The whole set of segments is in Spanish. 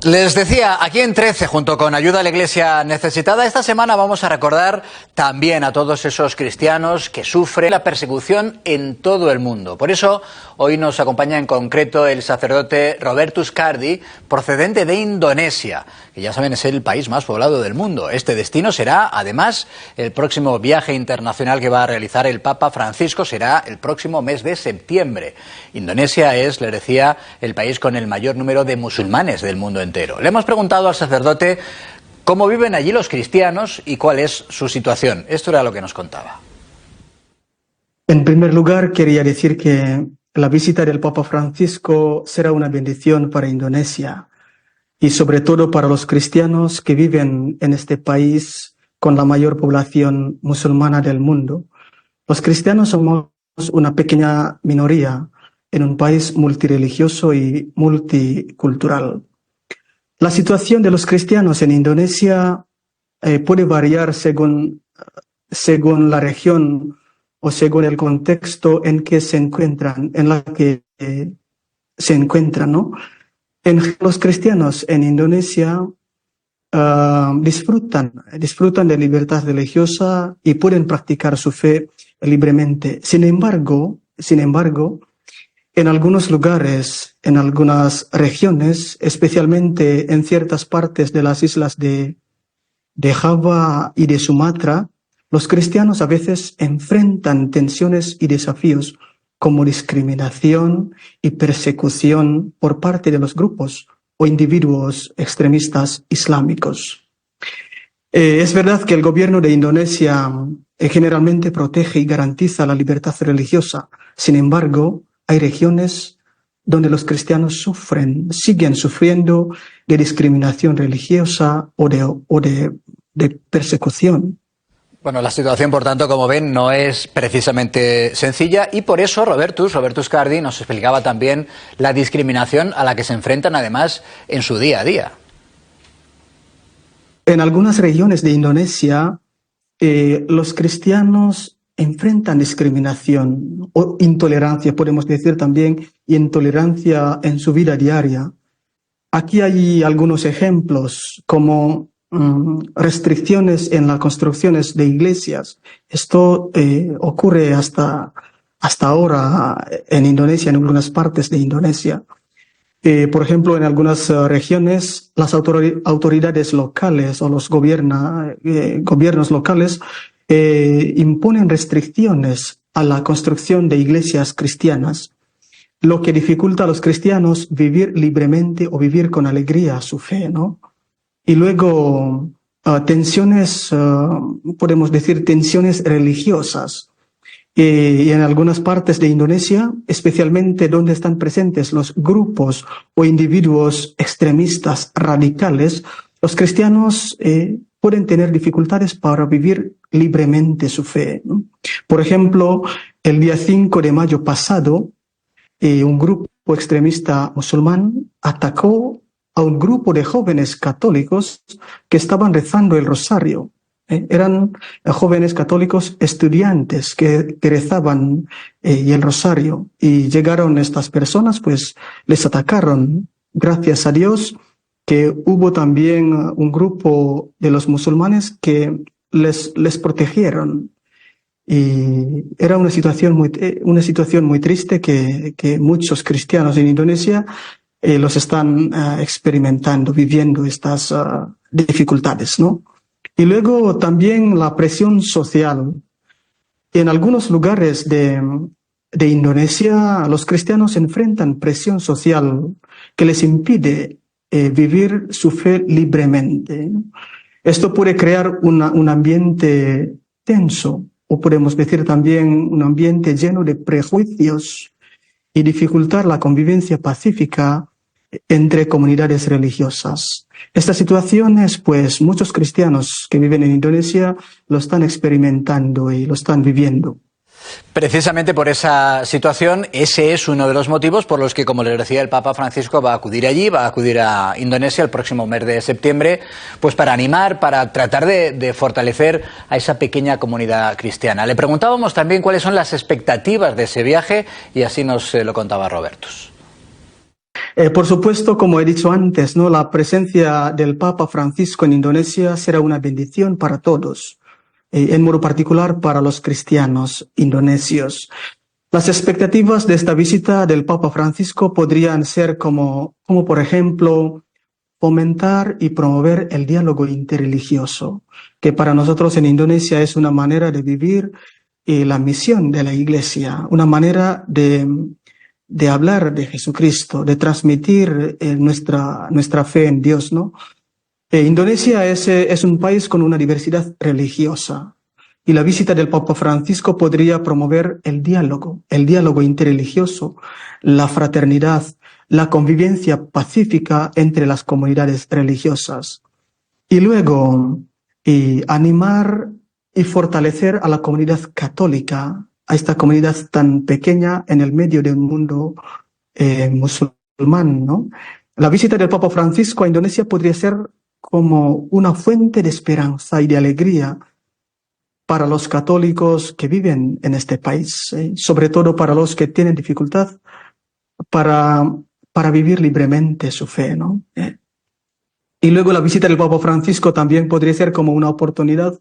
Les decía, aquí en 13, junto con Ayuda a la Iglesia Necesitada, esta semana vamos a recordar también a todos esos cristianos que sufren la persecución en todo el mundo. Por eso, hoy nos acompaña en concreto el sacerdote Robertus Cardi, procedente de Indonesia, que ya saben es el país más poblado del mundo. Este destino será, además, el próximo viaje internacional que va a realizar el Papa Francisco, será el próximo mes de septiembre. Indonesia es, les decía, el país con el mayor número de musulmanes del mundo entero. Le hemos preguntado al sacerdote cómo viven allí los cristianos y cuál es su situación. Esto era lo que nos contaba. En primer lugar, quería decir que la visita del Papa Francisco será una bendición para Indonesia y sobre todo para los cristianos que viven en este país con la mayor población musulmana del mundo. Los cristianos somos una pequeña minoría en un país multirreligioso y multicultural. La situación de los cristianos en Indonesia puede variar según la región o según el contexto en que se encuentran, ¿no? Los cristianos en Indonesia disfrutan de libertad religiosa y pueden practicar su fe libremente. Sin embargo, en algunos lugares, en algunas regiones, especialmente en ciertas partes de las islas de Java y de Sumatra, los cristianos a veces enfrentan tensiones y desafíos como discriminación y persecución por parte de los grupos o individuos extremistas islámicos. Es verdad que el gobierno de Indonesia generalmente protege y garantiza la libertad religiosa. Sin embargo, hay regiones donde los cristianos siguen sufriendo de discriminación religiosa o de persecución. Bueno, la situación, por tanto, como ven, no es precisamente sencilla y por eso Robertus Cardi nos explicaba también la discriminación a la que se enfrentan, además, en su día a día. En algunas regiones de Indonesia, los cristianos enfrentan discriminación o intolerancia, podemos decir también intolerancia en su vida diaria. Aquí hay algunos ejemplos como restricciones en las construcciones de iglesias. Esto ocurre hasta ahora en Indonesia, en algunas partes de Indonesia. Por ejemplo, en algunas regiones, las autoridades locales o los gobiernos locales imponen restricciones a la construcción de iglesias cristianas, lo que dificulta a los cristianos vivir libremente o vivir con alegría su fe, ¿no? Y luego podemos decir tensiones religiosas. Y en algunas partes de Indonesia, especialmente donde están presentes los grupos o individuos extremistas radicales, los cristianos pueden tener dificultades para vivir libremente su fe, ¿no? Por ejemplo, el día 5 de mayo pasado, un grupo extremista musulmán atacó a un grupo de jóvenes católicos que estaban rezando el rosario. Eran jóvenes católicos estudiantes que rezaban el rosario y llegaron estas personas, pues les atacaron. Gracias a Dios que hubo también un grupo de los musulmanes que les protegieron. Y era una situación muy triste que muchos cristianos en Indonesia los están experimentando, viviendo estas dificultades, ¿no? Y luego también la presión social. En algunos lugares de Indonesia, los cristianos enfrentan presión social que les impide vivir su fe libremente. Esto puede crear un ambiente tenso, o podemos decir también un ambiente lleno de prejuicios y dificultar la convivencia pacífica entre comunidades religiosas. Estas situaciones, pues muchos cristianos que viven en Indonesia lo están experimentando y lo están viviendo. Precisamente por esa situación, ese es uno de los motivos por los que, como les decía, el Papa Francisco va a acudir allí, va a acudir a Indonesia el próximo mes de septiembre, pues para animar, para tratar de fortalecer a esa pequeña comunidad cristiana. Le preguntábamos también cuáles son las expectativas de ese viaje y así nos lo contaba Robertus. Por supuesto, como he dicho antes, ¿no? La presencia del Papa Francisco en Indonesia será una bendición para todos, en modo particular para los cristianos indonesios. Las expectativas de esta visita del Papa Francisco podrían ser como por ejemplo, fomentar y promover el diálogo interreligioso, que para nosotros en Indonesia es una manera de vivir la misión de la Iglesia, una manera de hablar de Jesucristo, de transmitir nuestra fe en Dios, ¿no? Indonesia es un país con una diversidad religiosa y la visita del Papa Francisco podría promover el diálogo interreligioso, la fraternidad, la convivencia pacífica entre las comunidades religiosas. Y luego, animar y fortalecer a la comunidad católica, a esta comunidad tan pequeña en el medio de un mundo musulmán, ¿no? La visita del Papa Francisco a Indonesia podría ser como una fuente de esperanza y de alegría para los católicos que viven en este país, sobre todo para los que tienen dificultad para vivir libremente su fe, ¿no? Y luego la visita del Papa Francisco también podría ser como una oportunidad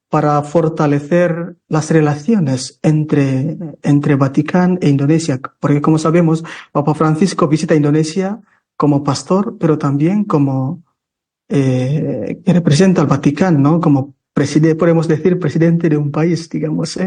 para fortalecer las relaciones entre Vaticano e Indonesia, porque como sabemos, Papa Francisco visita Indonesia como pastor, pero también como que representa al Vaticano, ¿no? Como podemos decir, presidente de un país, digamos.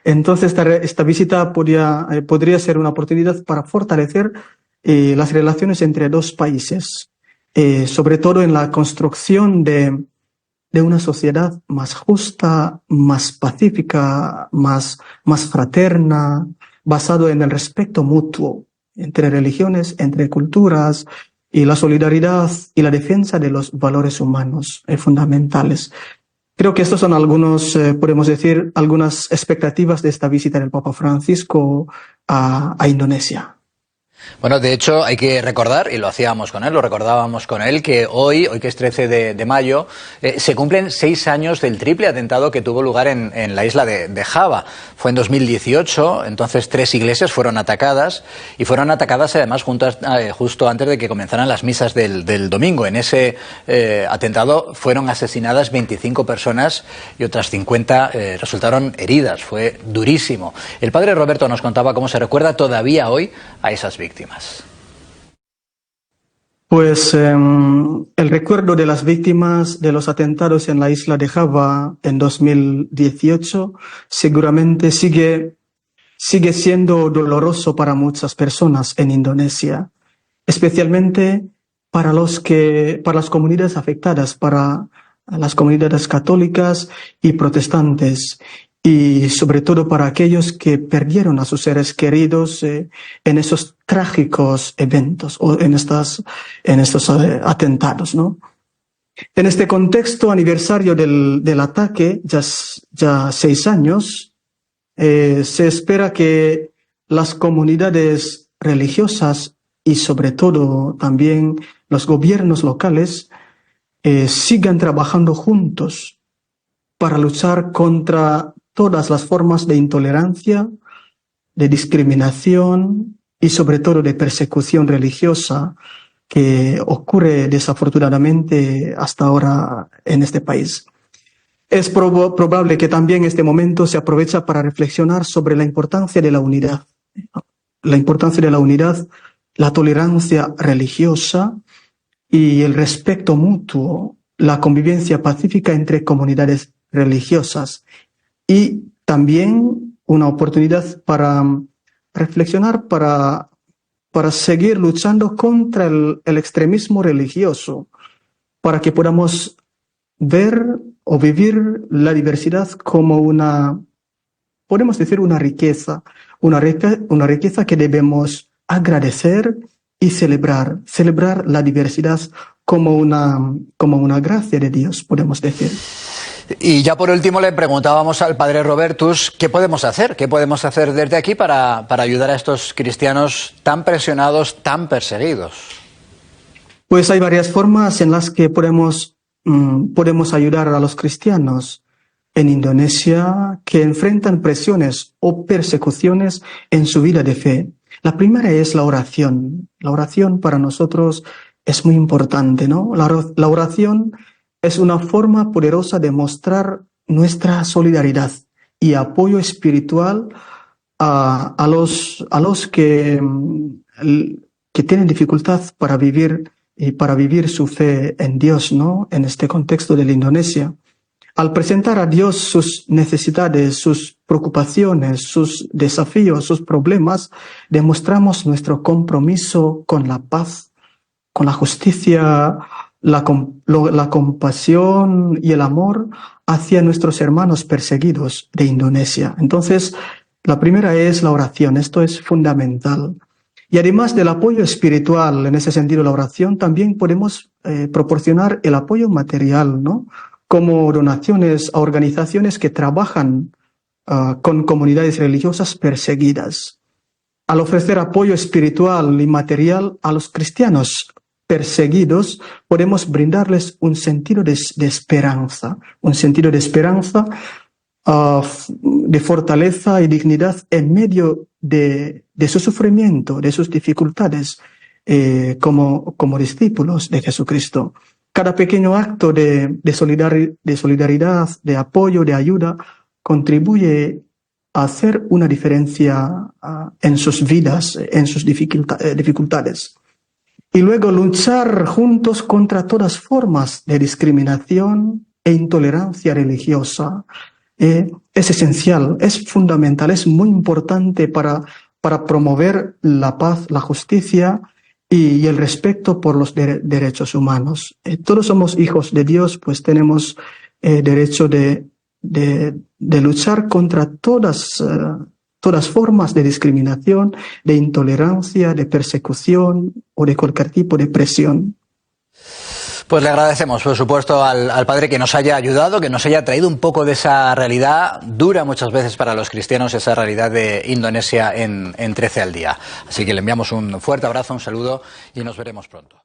Entonces, esta visita podría ser una oportunidad para fortalecer las relaciones entre dos países, sobre todo en la construcción de una sociedad más justa, más pacífica, más fraterna, basado en el respeto mutuo entre religiones, entre culturas, y la solidaridad y la defensa de los valores humanos fundamentales. Creo que estos son algunos, podemos decir, algunas expectativas de esta visita del Papa Francisco a Indonesia. Bueno, de hecho, hay que recordar, y lo hacíamos con él, lo recordábamos con él, que hoy que es 13 de mayo, se cumplen 6 años del triple atentado que tuvo lugar en la isla de Java. Fue en 2018, entonces 3 iglesias fueron atacadas, y fueron atacadas además justo antes de que comenzaran las misas del domingo. En ese atentado fueron asesinadas 25 personas y otras 50 resultaron heridas. Fue durísimo. El padre Roberto nos contaba cómo se recuerda todavía hoy a esas víctimas. Pues el recuerdo de las víctimas de los atentados en la isla de Java en 2018 seguramente sigue siendo doloroso para muchas personas en Indonesia, especialmente para las comunidades afectadas, para las comunidades católicas y protestantes, y sobre todo para aquellos que perdieron a sus seres queridos en esos trágicos eventos o en estos atentados, ¿no? En este contexto aniversario del ataque, ya 6 años, se espera que las comunidades religiosas y sobre todo también los gobiernos locales sigan trabajando juntos para luchar contra todas las formas de intolerancia, de discriminación y sobre todo de persecución religiosa que ocurre desafortunadamente hasta ahora en este país. Es probable que también este momento se aproveche para reflexionar sobre la importancia de la unidad, la tolerancia religiosa y el respeto mutuo, la convivencia pacífica entre comunidades religiosas, y también una oportunidad para reflexionar, para seguir luchando contra el extremismo religioso, para que podamos ver o vivir la diversidad como podemos decir, una riqueza que debemos agradecer y celebrar la diversidad como una gracia de Dios, podemos decir. Y ya por último le preguntábamos al padre Robertus qué podemos hacer desde aquí para ayudar a estos cristianos tan presionados, tan perseguidos. Pues hay varias formas en las que podemos ayudar a los cristianos en Indonesia que enfrentan presiones o persecuciones en su vida de fe. La primera es la oración. La oración para nosotros es muy importante, ¿no? La oración es una forma poderosa de mostrar nuestra solidaridad y apoyo espiritual a los que tienen dificultad para vivir su fe en Dios, ¿no? En este contexto de la Indonesia. Al presentar a Dios sus necesidades, sus preocupaciones, sus desafíos, sus problemas, demostramos nuestro compromiso con la paz, con la justicia, la compasión y el amor hacia nuestros hermanos perseguidos de Indonesia. Entonces, la primera es la oración, esto es fundamental. Y además del apoyo espiritual, en ese sentido, la oración, también podemos proporcionar el apoyo material, ¿no? Como donaciones a organizaciones que trabajan con comunidades religiosas perseguidas. Al ofrecer apoyo espiritual y material a los cristianos perseguidos, podemos brindarles un sentido de esperanza, de fortaleza y dignidad en medio de su sufrimiento, de sus dificultades como discípulos de Jesucristo. Cada pequeño acto de solidaridad, de apoyo, de ayuda, contribuye a hacer una diferencia en sus vidas, en sus dificultades. Y luego luchar juntos contra todas formas de discriminación e intolerancia religiosa. Es esencial, es fundamental, es muy importante para promover la paz, la justicia y el respeto por los derechos humanos. Todos somos hijos de Dios, pues tenemos derecho de luchar contra todas formas de discriminación, de intolerancia, de persecución o de cualquier tipo de presión. Pues le agradecemos, por supuesto, al padre que nos haya ayudado, que nos haya traído un poco de esa realidad dura muchas veces para los cristianos, esa realidad de Indonesia en 13 al día. Así que le enviamos un fuerte abrazo, un saludo y nos veremos pronto.